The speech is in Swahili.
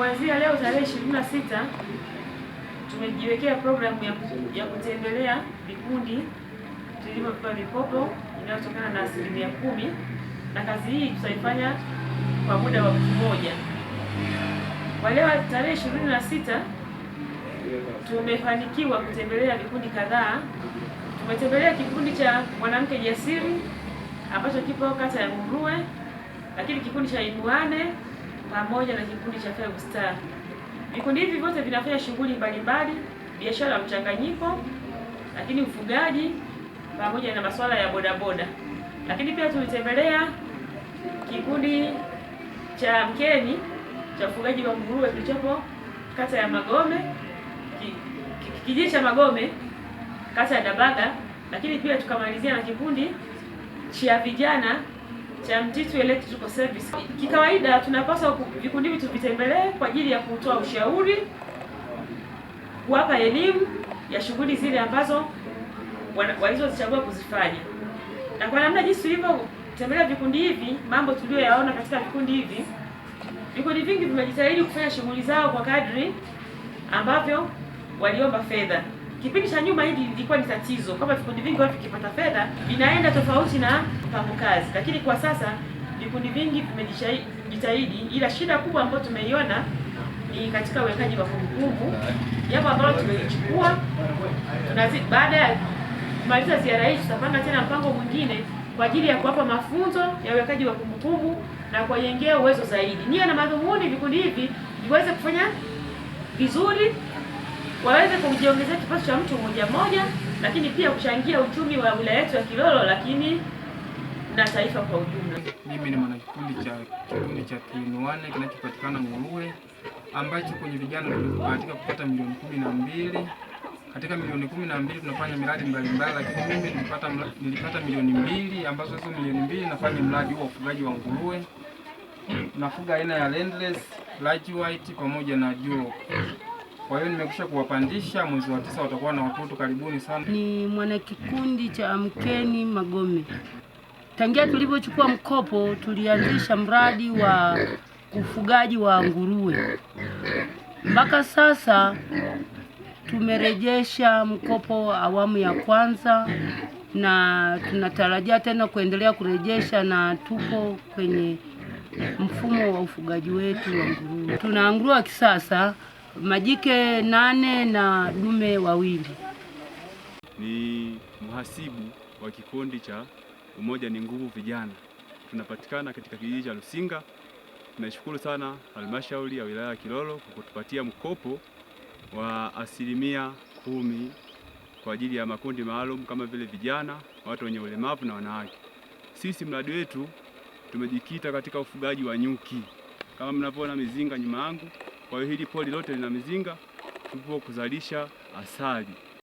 kuanzia leo tarehe 26 tumejiwekea programu ya kutembelea vikundi vilivyopewa mikopo inayotokana na 10%, na kazi hii tutaifanya kwa muda wa wiki moja. Kwa leo tarehe 26 tumefanikiwa kutembelea vikundi kadhaa. Tumetembelea kikundi cha Mwanamke Jasiri ambacho kipo kata ya Nguruwe, lakini kikundi cha Inuane pamoja na kikundi cha Five Star. Vikundi hivi vyote vinafanya shughuli mbalimbali, biashara ya mchanganyiko, lakini ufugaji pamoja na masuala ya bodaboda. Lakini pia tulitembelea kikundi cha Mkeni cha ufugaji wa nguruwe kilichopo kata ya Magome, kijiji cha Magome, kata ya Dabaga. Lakini pia tukamalizia na kikundi cha vijana cha Mtitu Electrical Service. Kikawaida tunapaswa vikundi hivi tuvitembelee kwa ajili ya kutoa ushauri, kuwapa elimu ya shughuli zile ambazo walizozichagua kuzifanya. Na kwa namna jinsi tulivyotembelea vikundi hivi, mambo tuliyoyaona katika vikundi hivi, vikundi vingi vimejitahidi kufanya shughuli zao kwa kadri ambavyo waliomba fedha. Kipindi cha nyuma hili lilikuwa ni tatizo, kama vikundi vingi wao vikipata fedha vinaenda tofauti na mpango kazi, lakini kwa sasa vikundi vingi vimejitahidi, ila shida kubwa ambayo tumeiona ni katika uwekaji wa kumbukumbu, jambo ambalo tumelichukua. Baada ya kumaliza ziara hii tutapanga tena mpango mwingine kwa ajili ya kuwapa mafunzo ya uwekaji wa kumbukumbu na kuwajengea uwezo zaidi. Nia na madhumuni vikundi hivi viweze kufanya vizuri, waweze kujiongezea kipato cha mtu mmoja mmoja, lakini pia kuchangia uchumi wa wilaya yetu ya Kilolo, lakini na taifa kwa ujumla. Mimi ni mwanakikundi cha Inuane kinachopatikana Nguruwe, ambacho kwenye vijana tulibahatika kupata milioni 12. Katika milioni 12 tunafanya miradi mbalimbali, lakini mimi nilipata milioni 2, ambazo hizo milioni 2 nafanya mradi wa ufugaji wa nguruwe. Nafuga aina ya Landless, Large White pamoja na Juro. Kwa hiyo nimekwisha kuwapandisha, mwezi wa 9 watakuwa na watoto. Karibuni sana. Ni mwanakikundi cha Mkeni Magome. Tangia tulipochukua mkopo tulianzisha mradi wa ufugaji wa nguruwe. Mpaka sasa tumerejesha mkopo awamu ya kwanza na tunatarajia tena kuendelea kurejesha, na tupo kwenye mfumo wa ufugaji wetu wa nguruwe. Tuna nguruwe wa kisasa, majike 8 na dume 2. Ni mhasibu wa kikundi cha Umoja ni Nguvu Vijana. Tunapatikana katika kijiji cha Lusinga. Tunashukuru sana halmashauri ya wilaya ya Kilolo kwa kutupatia mkopo wa 10% kwa ajili ya makundi maalum kama vile vijana, watu wenye ulemavu na wanawake. Sisi mradi wetu tumejikita katika ufugaji wa nyuki. Kama mnavyoona mizinga nyuma yangu, kwa hiyo hili poli lote lina mizinga, tupo kuzalisha asali.